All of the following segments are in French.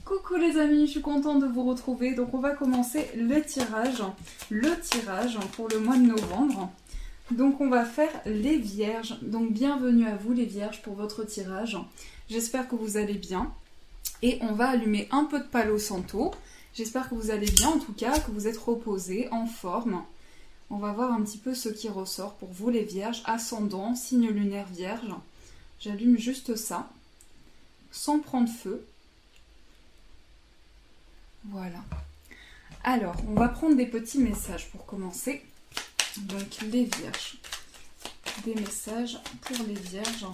Coucou les amis, je suis contente de vous retrouver. Donc on va commencer le tirage pour le mois de novembre. Donc on va faire les vierges. Donc bienvenue à vous les vierges pour votre tirage. J'espère que vous allez bien. Et on va allumer un peu de Palo Santo. J'espère que vous allez bien en tout cas, que vous êtes reposés, en forme. On va voir un petit peu ce qui ressort pour vous les vierges. Ascendant, signe lunaire vierge. J'allume juste ça, sans prendre feu. Voilà. Alors, on va prendre des petits messages pour commencer. Donc, les vierges. Des messages pour les vierges.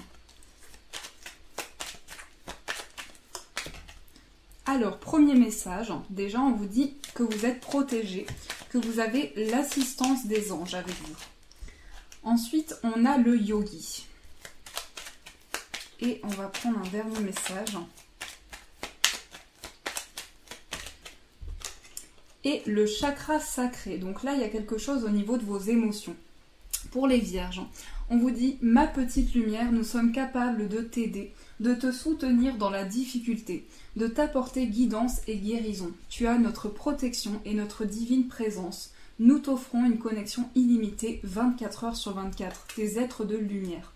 Alors, premier message. Déjà, on vous dit que vous êtes protégés, que vous avez l'assistance des anges avec vous. Ensuite, on a le yogi. Et on va prendre un dernier message. Et le chakra sacré. Donc là, il y a quelque chose au niveau de vos émotions. Pour les vierges, on vous dit « Ma petite lumière, nous sommes capables de t'aider, de te soutenir dans la difficulté, de t'apporter guidance et guérison. Tu as notre protection et notre divine présence. Nous t'offrons une connexion illimitée 24 heures sur 24, tes êtres de lumière. »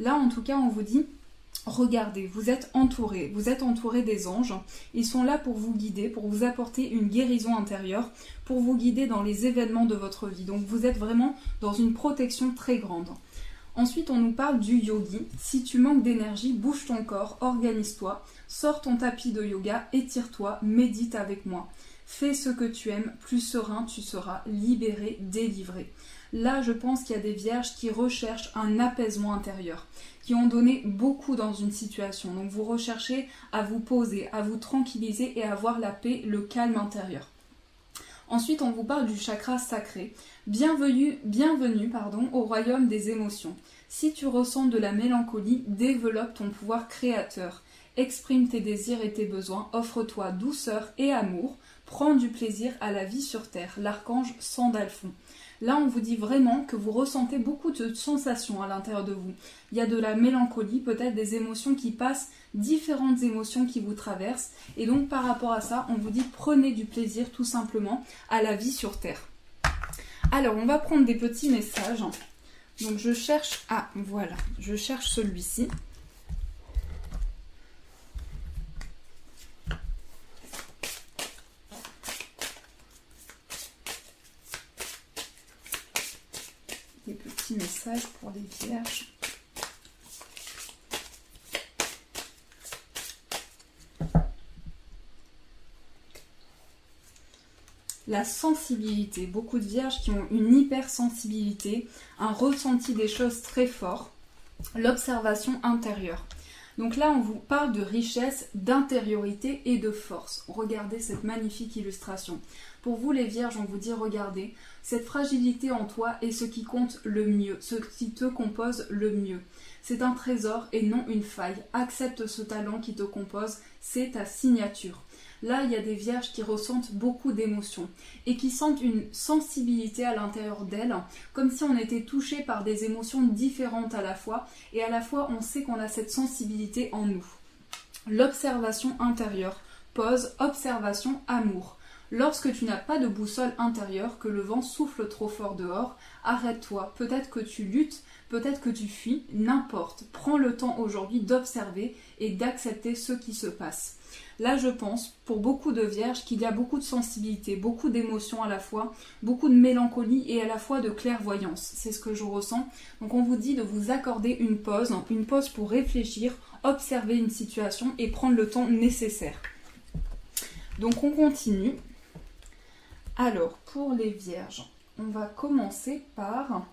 Là, en tout cas, on vous dit « Regardez, vous êtes entourés des anges. Ils sont là pour vous guider, pour vous apporter une guérison intérieure, pour vous guider dans les événements de votre vie. Donc vous êtes vraiment dans une protection très grande. » Ensuite, on nous parle du yogi. Si tu manques d'énergie, bouge ton corps, organise-toi, sors ton tapis de yoga, étire-toi, médite avec moi. Fais ce que tu aimes, plus serein tu seras, libéré, délivré. Là, je pense qu'il y a des vierges qui recherchent un apaisement intérieur, qui ont donné beaucoup dans une situation. Donc vous recherchez à vous poser, à vous tranquilliser et à avoir la paix, le calme intérieur. Ensuite, on vous parle du chakra sacré. Bienvenue au royaume des émotions. Si tu ressens de la mélancolie, développe ton pouvoir créateur. Exprime tes désirs et tes besoins, offre-toi douceur et amour. Prends du plaisir à la vie sur terre. L'archange Sandalphon. Là, on vous dit vraiment que vous ressentez beaucoup de sensations à l'intérieur de vous. Il y a de la mélancolie, peut-être des émotions qui passent, différentes émotions qui vous traversent. Et donc, par rapport à ça, on vous dit prenez du plaisir tout simplement à la vie sur Terre. Alors, on va prendre des petits messages. Donc, je cherche celui-ci. Des petits messages pour les vierges. La sensibilité. Beaucoup de vierges qui ont une hypersensibilité, un ressenti des choses très fort. L'observation intérieure. Donc là, on vous parle de richesse, d'intériorité et de force. Regardez cette magnifique illustration. Pour vous les vierges, on vous dit regardez, cette fragilité en toi est ce qui compte le mieux, ce qui te compose le mieux. C'est un trésor et non une faille. Accepte ce talent qui te compose, c'est ta signature. Là, il y a des vierges qui ressentent beaucoup d'émotions et qui sentent une sensibilité à l'intérieur d'elles, comme si on était touché par des émotions différentes à la fois, et à la fois on sait qu'on a cette sensibilité en nous. L'observation intérieure, pause, observation, amour. Lorsque tu n'as pas de boussole intérieure, que le vent souffle trop fort dehors, arrête-toi. Peut-être que tu luttes, peut-être que tu fuis, n'importe. Prends le temps aujourd'hui d'observer et d'accepter ce qui se passe. Là, je pense, pour beaucoup de vierges, qu'il y a beaucoup de sensibilité, beaucoup d'émotions à la fois, beaucoup de mélancolie et à la fois de clairvoyance. C'est ce que je ressens. Donc, on vous dit de vous accorder une pause pour réfléchir, observer une situation et prendre le temps nécessaire. Donc, on continue. Alors, pour les vierges, on va commencer par...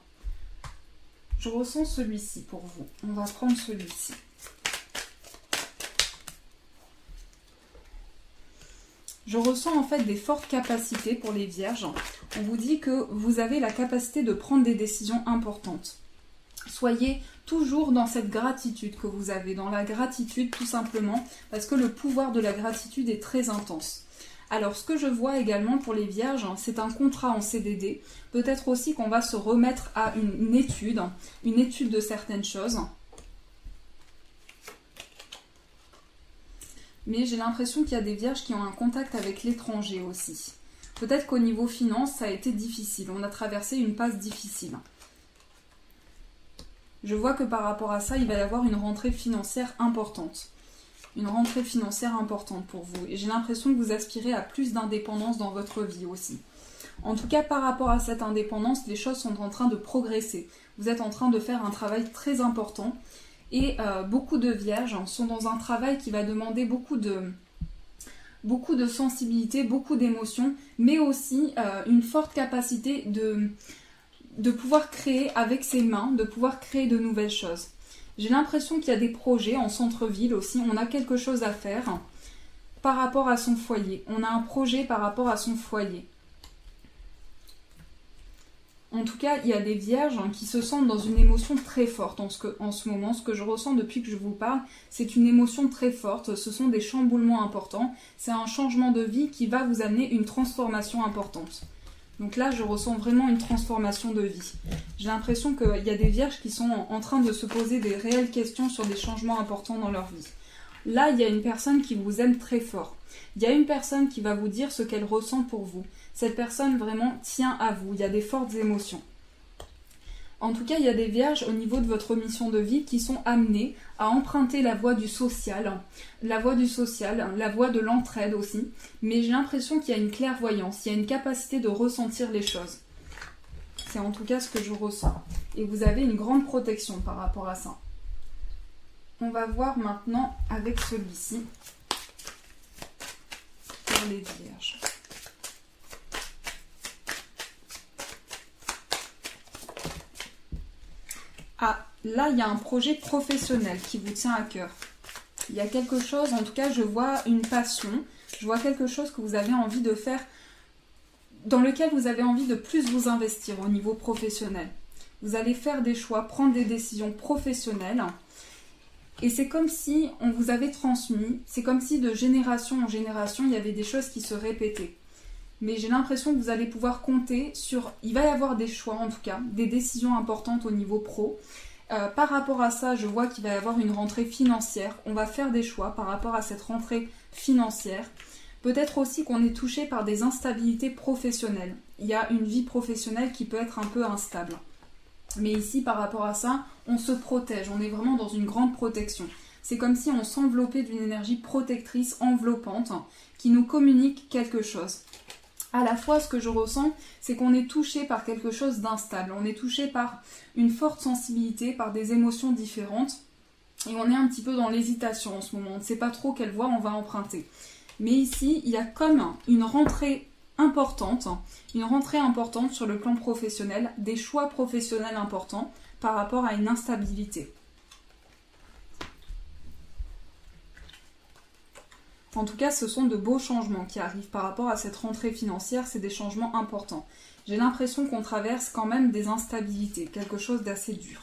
Je ressens celui-ci pour vous. On va prendre celui-ci. Je ressens en fait des fortes capacités pour les vierges. On vous dit que vous avez la capacité de prendre des décisions importantes. Soyez toujours dans cette gratitude que vous avez, dans la gratitude tout simplement, parce que le pouvoir de la gratitude est très intense. Alors, ce que je vois également pour les vierges, c'est un contrat en CDD. Peut-être aussi qu'on va se remettre à une étude de certaines choses. Mais j'ai l'impression qu'il y a des vierges qui ont un contact avec l'étranger aussi. Peut-être qu'au niveau finance, ça a été difficile. On a traversé une passe difficile. Je vois que par rapport à ça, il va y avoir une rentrée financière importante. Une rentrée financière importante pour vous. Et j'ai l'impression que vous aspirez à plus d'indépendance dans votre vie aussi. En tout cas, par rapport à cette indépendance, les choses sont en train de progresser. Vous êtes en train de faire un travail très important. Et beaucoup de vierges sont dans un travail qui va demander beaucoup de sensibilité, beaucoup d'émotions, mais aussi une forte capacité de pouvoir créer avec ses mains, de pouvoir créer de nouvelles choses. J'ai l'impression qu'il y a des projets en centre-ville aussi, on a quelque chose à faire par rapport à son foyer. On a un projet par rapport à son foyer. En tout cas, il y a des vierges qui se sentent dans une émotion très forte en ce moment. Ce que je ressens depuis que je vous parle, c'est une émotion très forte. Ce sont des chamboulements importants. C'est un changement de vie qui va vous amener une transformation importante. Donc là, je ressens vraiment une transformation de vie. J'ai l'impression qu'il y a des vierges qui sont en train de se poser des réelles questions sur des changements importants dans leur vie. Là, il y a une personne qui vous aime très fort. Il y a une personne qui va vous dire ce qu'elle ressent pour vous. Cette personne vraiment tient à vous. Il y a des fortes émotions. En tout cas, il y a des vierges au niveau de votre mission de vie qui sont amenées à emprunter la voie du social, la voie de l'entraide aussi. Mais j'ai l'impression qu'il y a une clairvoyance, il y a une capacité de ressentir les choses. C'est en tout cas ce que je ressens. Et vous avez une grande protection par rapport à ça. On va voir maintenant avec celui-ci pour les vierges. Ah, là, il y a un projet professionnel qui vous tient à cœur. Il y a quelque chose, en tout cas, je vois une passion. Je vois quelque chose que vous avez envie de faire, dans lequel vous avez envie de plus vous investir au niveau professionnel. Vous allez faire des choix, prendre des décisions professionnelles. Et c'est comme si on vous avait transmis, c'est comme si de génération en génération, il y avait des choses qui se répétaient. Mais j'ai l'impression que vous allez pouvoir compter sur... Il va y avoir des choix en tout cas, des décisions importantes au niveau pro. Par rapport à ça, je vois qu'il va y avoir une rentrée financière. On va faire des choix par rapport à cette rentrée financière. Peut-être aussi qu'on est touché par des instabilités professionnelles. Il y a une vie professionnelle qui peut être un peu instable. Mais ici, par rapport à ça, on se protège. On est vraiment dans une grande protection. C'est comme si on s'enveloppait d'une énergie protectrice, enveloppante, qui nous communique quelque chose. À la fois, ce que je ressens, c'est qu'on est touché par quelque chose d'instable. On est touché par une forte sensibilité, par des émotions différentes. Et on est un petit peu dans l'hésitation en ce moment. On ne sait pas trop quelle voie on va emprunter. Mais ici, il y a comme une rentrée importante sur le plan professionnel, des choix professionnels importants par rapport à une instabilité. En tout cas, ce sont de beaux changements qui arrivent par rapport à cette rentrée financière, c'est des changements importants. J'ai l'impression qu'on traverse quand même des instabilités, quelque chose d'assez dur.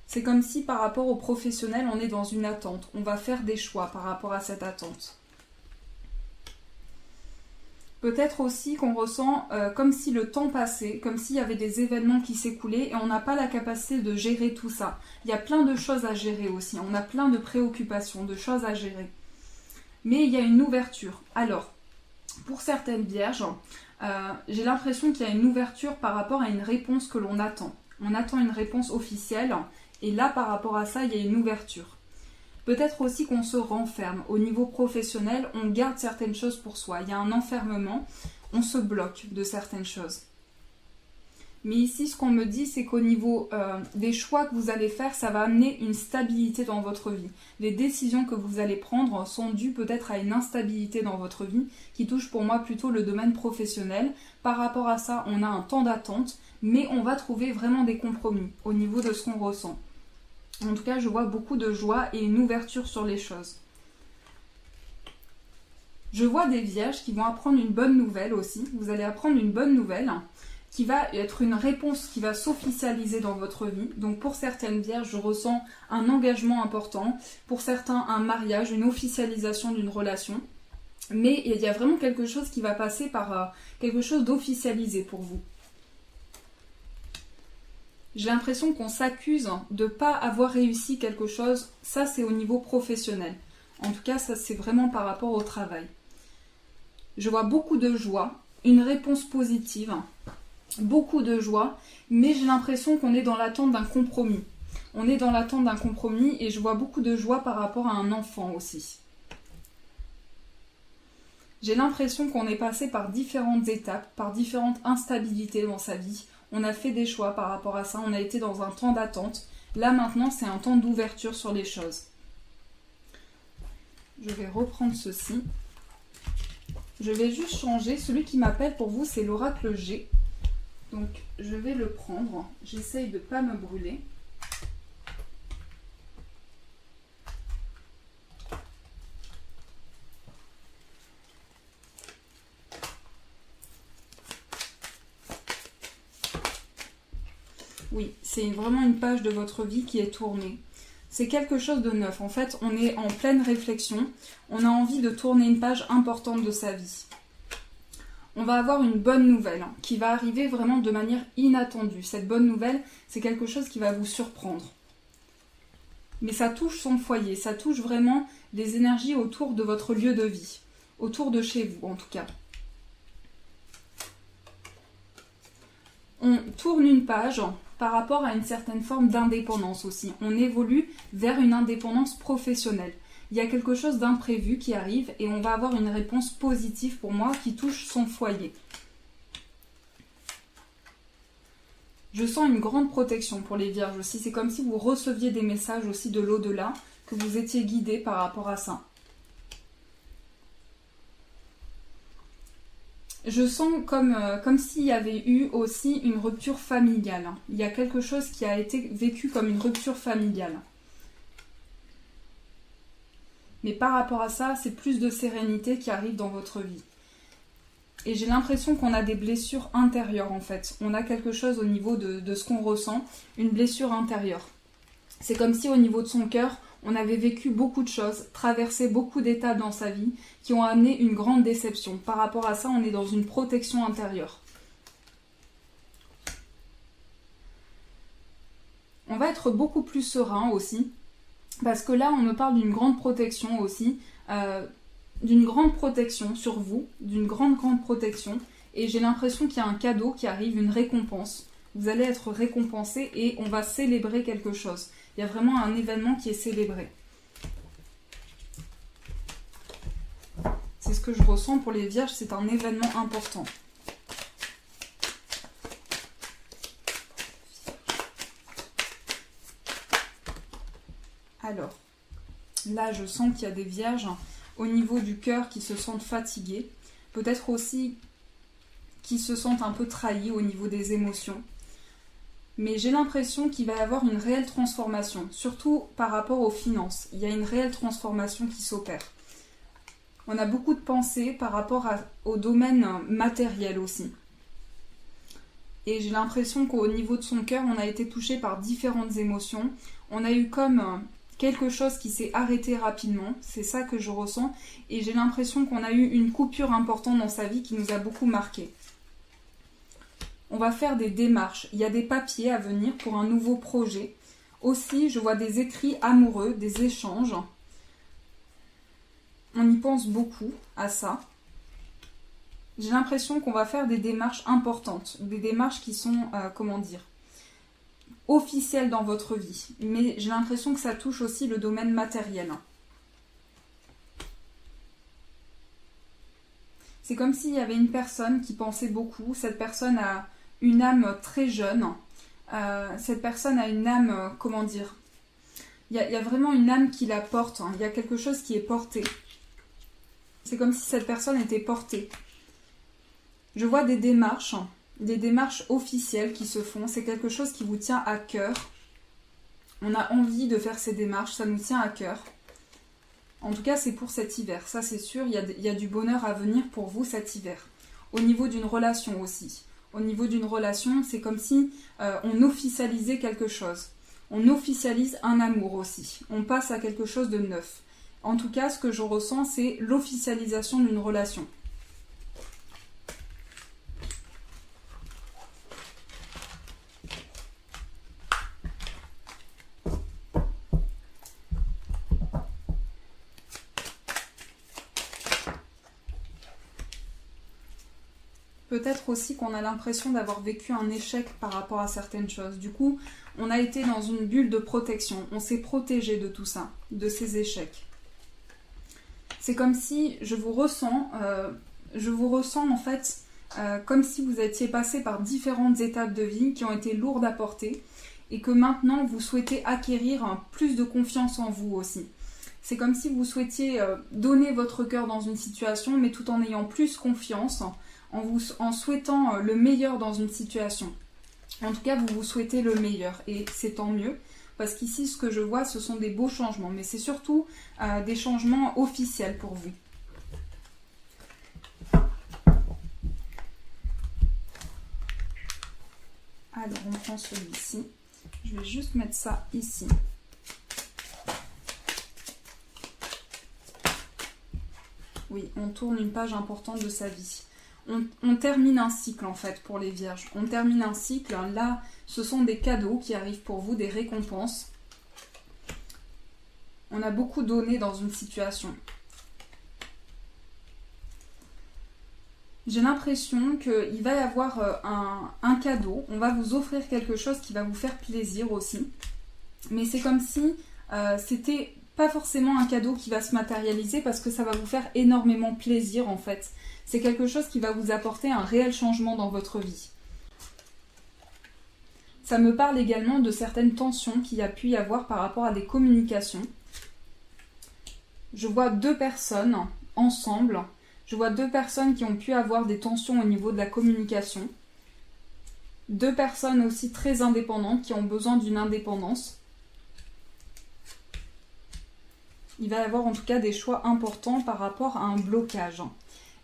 C'est comme si par rapport au professionnel, on est dans une attente. On va faire des choix par rapport à cette attente. Peut-être aussi qu'on ressent comme si le temps passait, comme s'il y avait des événements qui s'écoulaient et on n'a pas la capacité de gérer tout ça. Il y a plein de choses à gérer aussi, on a plein de préoccupations, de choses à gérer. Mais il y a une ouverture. Alors, pour certaines vierges, j'ai l'impression qu'il y a une ouverture par rapport à une réponse que l'on attend. On attend une réponse officielle et là, par rapport à ça, il y a une ouverture. Peut-être aussi qu'on se renferme. Au niveau professionnel, on garde certaines choses pour soi. Il y a un enfermement, on se bloque de certaines choses. Mais ici, ce qu'on me dit, c'est qu'au niveau des choix que vous allez faire, ça va amener une stabilité dans votre vie. Les décisions que vous allez prendre sont dues peut-être à une instabilité dans votre vie, qui touche pour moi plutôt le domaine professionnel. Par rapport à ça, on a un temps d'attente, mais on va trouver vraiment des compromis au niveau de ce qu'on ressent. En tout cas, je vois beaucoup de joie et une ouverture sur les choses. Je vois des vierges qui vont apprendre une bonne nouvelle aussi. Vous allez apprendre une bonne nouvelle qui va être une réponse qui va s'officialiser dans votre vie. Donc pour certaines vierges, je ressens un engagement important. Pour certains, un mariage, une officialisation d'une relation. Mais il y a vraiment quelque chose qui va passer par quelque chose d'officialisé pour vous. J'ai l'impression qu'on s'accuse de ne pas avoir réussi quelque chose. Ça, c'est au niveau professionnel. En tout cas, ça c'est vraiment par rapport au travail. Je vois beaucoup de joie, une réponse positive, beaucoup de joie, mais j'ai l'impression qu'on est dans l'attente d'un compromis. On est dans l'attente d'un compromis et je vois beaucoup de joie par rapport à un enfant aussi. J'ai l'impression qu'on est passé par différentes étapes, par différentes instabilités dans sa vie. On a fait des choix par rapport à ça, on a été dans un temps d'attente. Là maintenant, c'est un temps d'ouverture sur les choses. Je vais reprendre ceci. Je vais juste changer. Celui qui m'appelle pour vous, c'est l'oracle G. Donc, je vais le prendre. J'essaye de ne pas me brûler. Oui, c'est vraiment une page de votre vie qui est tournée. C'est quelque chose de neuf. En fait, on est en pleine réflexion. On a envie de tourner une page importante de sa vie. On va avoir une bonne nouvelle qui va arriver vraiment de manière inattendue. Cette bonne nouvelle, c'est quelque chose qui va vous surprendre. Mais ça touche son foyer, ça touche vraiment les énergies autour de votre lieu de vie, autour de chez vous en tout cas. On tourne une page par rapport à une certaine forme d'indépendance aussi. On évolue vers une indépendance professionnelle. Il y a quelque chose d'imprévu qui arrive et on va avoir une réponse positive pour moi qui touche son foyer. Je sens une grande protection pour les vierges aussi. C'est comme si vous receviez des messages aussi de l'au-delà, que vous étiez guidés par rapport à ça. Je sens comme s'il y avait eu aussi une rupture familiale. Il y a quelque chose qui a été vécu comme une rupture familiale. Mais par rapport à ça, c'est plus de sérénité qui arrive dans votre vie. Et j'ai l'impression qu'on a des blessures intérieures en fait. On a quelque chose au niveau de ce qu'on ressent, une blessure intérieure. C'est comme si au niveau de son cœur, on avait vécu beaucoup de choses, traversé beaucoup d'étapes dans sa vie qui ont amené une grande déception. Par rapport à ça, on est dans une protection intérieure. On va être beaucoup plus serein aussi, parce que là, on me parle d'une grande protection aussi, d'une grande protection sur vous, d'une grande protection, et j'ai l'impression qu'il y a un cadeau qui arrive, une récompense. Vous allez être récompensé et on va célébrer quelque chose. Il y a vraiment un événement qui est célébré. C'est ce que je ressens pour les vierges, c'est un événement important. Alors, là je sens qu'il y a des vierges au niveau du cœur qui se sentent fatiguées, peut-être aussi qui se sentent un peu trahis au niveau des émotions. Mais j'ai l'impression qu'il va y avoir une réelle transformation, surtout par rapport aux finances. Il y a une réelle transformation qui s'opère. On a beaucoup de pensées par rapport au domaine matériel aussi. Et j'ai l'impression qu'au niveau de son cœur, on a été touché par différentes émotions. On a eu comme quelque chose qui s'est arrêté rapidement, c'est ça que je ressens. Et j'ai l'impression qu'on a eu une coupure importante dans sa vie qui nous a beaucoup marqué. On va faire des démarches. Il y a des papiers à venir pour un nouveau projet. Aussi, je vois des écrits amoureux, des échanges. On y pense beaucoup à ça. J'ai l'impression qu'on va faire des démarches importantes. Des démarches qui sont, officielles dans votre vie. Mais j'ai l'impression que ça touche aussi le domaine matériel. C'est comme s'il y avait une personne qui pensait beaucoup. Cette personne a une âme très jeune. Cette personne a une âme, il y a vraiment une âme qui la porte. Il y a quelque chose qui est porté. C'est comme si cette personne était portée. Je vois des démarches officielles qui se font. C'est quelque chose qui vous tient à cœur. On a envie de faire ces démarches, ça nous tient à cœur. En tout cas, c'est pour cet hiver, ça c'est sûr. Il y a du bonheur à venir pour vous cet hiver. Au niveau d'une relation aussi. Au niveau d'une relation, c'est comme si on officialisait quelque chose. On officialise un amour aussi. On passe à quelque chose de neuf. En tout cas, ce que je ressens, c'est l'officialisation d'une relation. peut-être aussi qu'on a l'impression d'avoir vécu un échec par rapport à certaines choses. Du coup, on a été dans une bulle de protection. On s'est protégé de tout ça, de ces échecs. C'est comme si je vous ressens en fait comme si vous étiez passé par différentes étapes de vie qui ont été lourdes à porter et que maintenant vous souhaitez acquérir plus de confiance en vous aussi. C'est comme si vous souhaitiez donner votre cœur dans une situation, mais tout en ayant plus confiance, en souhaitant le meilleur dans une situation. En tout cas, vous vous souhaitez le meilleur, et c'est tant mieux, parce qu'ici, ce que je vois, ce sont des beaux changements, mais c'est surtout des changements officiels pour vous. Alors, on prend celui-ci. Je vais juste mettre ça ici. Oui, on tourne une page importante de sa vie. On termine un cycle en fait pour les vierges. On termine un cycle. Là, ce sont des cadeaux qui arrivent pour vous, des récompenses. On a beaucoup donné dans une situation. J'ai l'impression qu'il va y avoir un cadeau. On va vous offrir quelque chose qui va vous faire plaisir aussi. Mais c'est comme si c'était pas forcément un cadeau qui va se matérialiser parce que ça va vous faire énormément plaisir en fait. C'est quelque chose qui va vous apporter un réel changement dans votre vie. Ça me parle également de certaines tensions qu'il y a pu y avoir par rapport à des communications. Je vois deux personnes ensemble. Je vois deux personnes qui ont pu avoir des tensions au niveau de la communication. Deux personnes aussi très indépendantes qui ont besoin d'une indépendance. Il va y avoir en tout cas des choix importants par rapport à un blocage.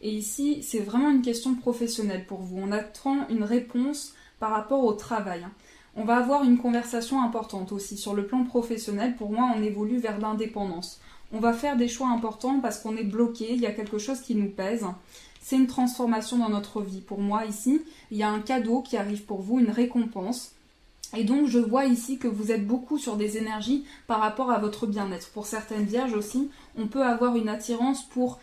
Et ici, c'est vraiment une question professionnelle pour vous. On attend une réponse par rapport au travail. On va avoir une conversation importante aussi. Sur le plan professionnel, pour moi, on évolue vers l'indépendance. On va faire des choix importants parce qu'on est bloqué, il y a quelque chose qui nous pèse. C'est une transformation dans notre vie. Pour moi, ici, il y a un cadeau qui arrive pour vous, une récompense. Et donc, je vois ici que vous êtes beaucoup sur des énergies par rapport à votre bien-être. Pour certaines vierges aussi, on peut avoir une attirance pour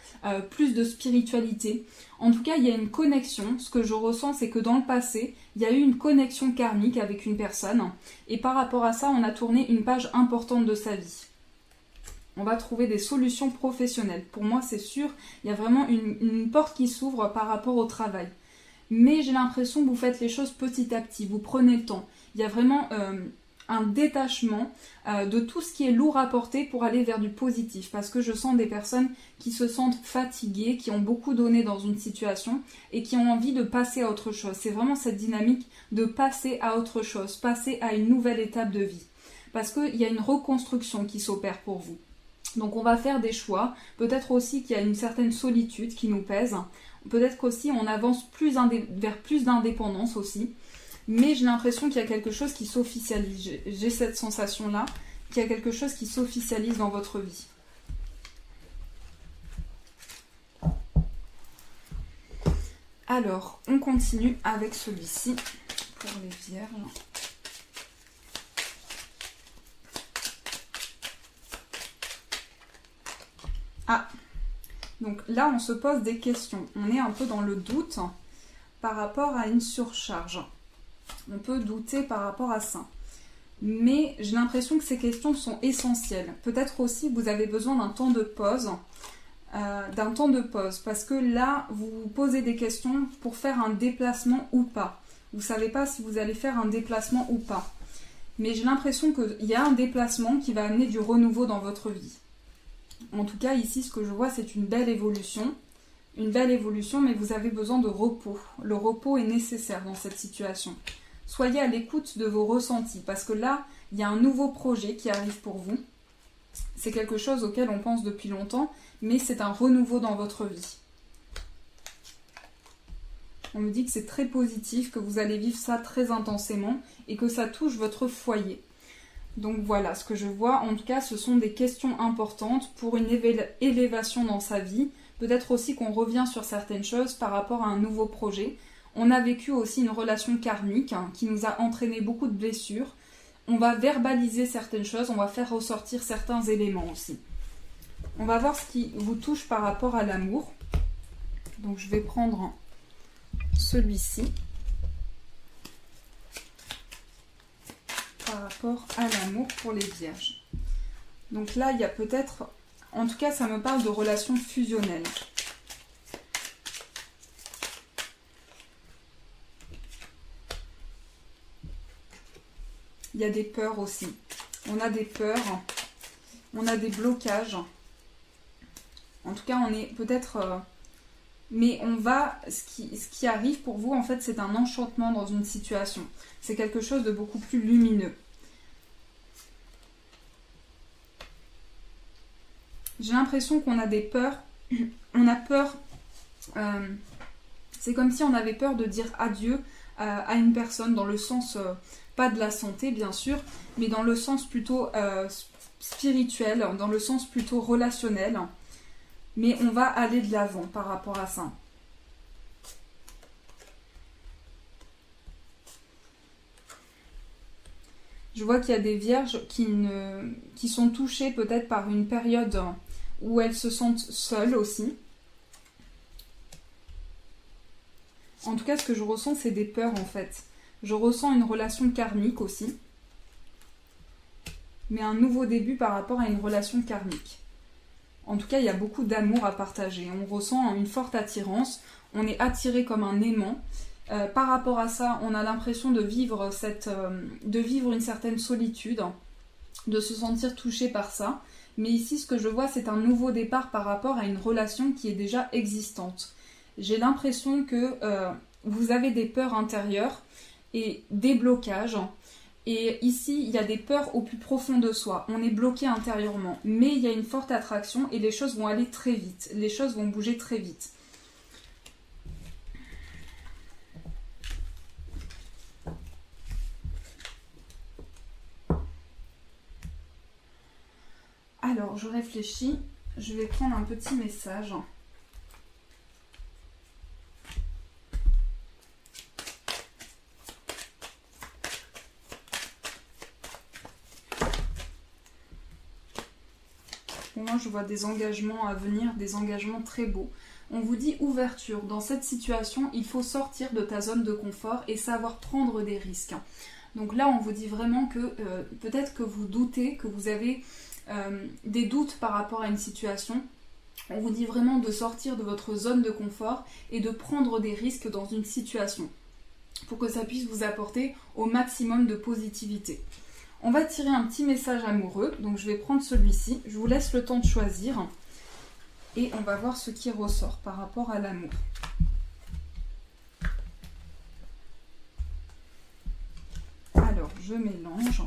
plus de spiritualité. En tout cas, il y a une connexion. Ce que je ressens, c'est que dans le passé, il y a eu une connexion karmique avec une personne. Et par rapport à ça, on a tourné une page importante de sa vie. On va trouver des solutions professionnelles. Pour moi, c'est sûr, il y a vraiment une porte qui s'ouvre par rapport au travail. Mais j'ai l'impression que vous faites les choses petit à petit, vous prenez le temps. Il y a vraiment un détachement de tout ce qui est lourd à porter pour aller vers du positif. Parce que je sens des personnes qui se sentent fatiguées, qui ont beaucoup donné dans une situation et qui ont envie de passer à autre chose. C'est vraiment cette dynamique de passer à autre chose, passer à une nouvelle étape de vie. Parce qu'il y a une reconstruction qui s'opère pour vous. Donc on va faire des choix, peut-être aussi qu'il y a une certaine solitude qui nous pèse, peut-être qu'aussi on avance vers plus d'indépendance aussi, mais j'ai l'impression qu'il y a quelque chose qui s'officialise, j'ai cette sensation-là, qu'il y a quelque chose qui s'officialise dans votre vie. Alors, on continue avec celui-ci pour les vierges. Ah, donc là on se pose des questions, on est un peu dans le doute par rapport à une surcharge. On peut douter par rapport à ça. Mais j'ai l'impression que ces questions sont essentielles. Peut-être aussi vous avez besoin d'un temps de pause. Parce que là, vous vous posez des questions pour faire un déplacement ou pas. Vous ne savez pas si vous allez faire un déplacement ou pas. Mais j'ai l'impression qu'il y a un déplacement qui va amener du renouveau dans votre vie. En tout cas, ici, ce que je vois, c'est une belle évolution, mais vous avez besoin de repos. Le repos est nécessaire dans cette situation. Soyez à l'écoute de vos ressentis, parce que là, il y a un nouveau projet qui arrive pour vous. C'est quelque chose auquel on pense depuis longtemps, mais c'est un renouveau dans votre vie. On me dit que c'est très positif, que vous allez vivre ça très intensément, et que ça touche votre foyer. Donc voilà, ce que je vois, en tout cas, ce sont des questions importantes pour une élévation dans sa vie. Peut-être aussi qu'on revient sur certaines choses par rapport à un nouveau projet. On a vécu aussi une relation karmique qui nous a entraîné beaucoup de blessures. On va verbaliser certaines choses, on va faire ressortir certains éléments aussi. On va voir ce qui vous touche par rapport à l'amour. Donc je vais prendre celui-ci par rapport à l'amour pour les vierges. Donc là, il y a peut-être, en tout cas, ça me parle de relations fusionnelles. Il y a des peurs aussi. On a des peurs, on a des blocages. En tout cas, on est peut-être... mais on va... Ce qui arrive pour vous, en fait, c'est un enchantement dans une situation. C'est quelque chose de beaucoup plus lumineux. J'ai l'impression qu'on a des peurs. On a peur... c'est comme si on avait peur de dire adieu à une personne dans le sens... pas de la santé, bien sûr, mais dans le sens plutôt spirituel, dans le sens plutôt relationnel. Mais on va aller de l'avant par rapport à ça. Je vois qu'il y a des vierges qui sont touchées peut-être par une période où elles se sentent seules aussi. En tout cas, ce que je ressens, c'est des peurs en fait. Je ressens une relation karmique aussi. Mais un nouveau début par rapport à une relation karmique. En tout cas, il y a beaucoup d'amour à partager. On ressent une forte attirance. On est attiré comme un aimant. Par rapport à ça, on a l'impression de vivre une certaine solitude, de se sentir touché par ça. Mais ici, ce que je vois, c'est un nouveau départ par rapport à une relation qui est déjà existante. J'ai l'impression que vous avez des peurs intérieures et des blocages. Et ici, il y a des peurs au plus profond de soi. On est bloqué intérieurement. Mais il y a une forte attraction et les choses vont aller très vite. Les choses vont bouger très vite. Alors, je réfléchis. Je vais prendre un petit message. Moi, je vois des engagements à venir, des engagements très beaux. On vous dit ouverture. Dans cette situation, il faut sortir de ta zone de confort et savoir prendre des risques. Donc là, on vous dit vraiment que peut-être que vous doutez, que vous avez des doutes par rapport à une situation. On vous dit vraiment de sortir de votre zone de confort et de prendre des risques dans une situation pour que ça puisse vous apporter au maximum de positivité. On va tirer un petit message amoureux, donc je vais prendre celui-ci. Je vous laisse le temps de choisir et on va voir ce qui ressort par rapport à l'amour. Alors, je mélange.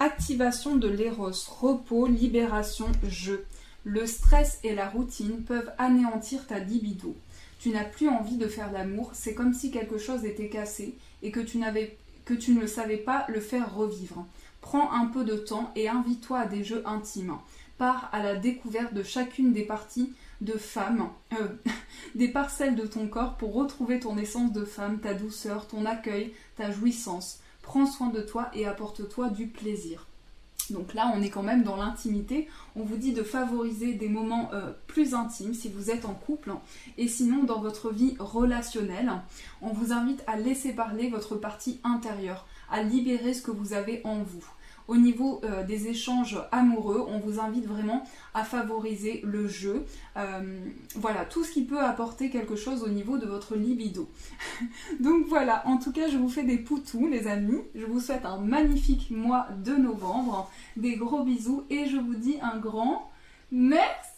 Activation de l'éros, repos, libération, jeu. Le stress et la routine peuvent anéantir ta libido. Tu n'as plus envie de faire l'amour, c'est comme si quelque chose était cassé et que tu ne savais pas le faire revivre. Prends un peu de temps et invite-toi à des jeux intimes. Pars à la découverte de chacune des parties de femme, des parcelles de ton corps pour retrouver ton essence de femme, ta douceur, ton accueil, ta jouissance. Prends soin de toi et apporte-toi du plaisir. Donc là, on est quand même dans l'intimité. On vous dit de favoriser des moments plus intimes si vous êtes en couple. Et sinon, dans votre vie relationnelle, on vous invite à laisser parler votre partie intérieure, à libérer ce que vous avez en vous. Au niveau des échanges amoureux, on vous invite vraiment à favoriser le jeu. Voilà, tout ce qui peut apporter quelque chose au niveau de votre libido. Donc voilà, en tout cas, je vous fais des poutous, les amis. Je vous souhaite un magnifique mois de novembre. Des gros bisous et je vous dis un grand merci.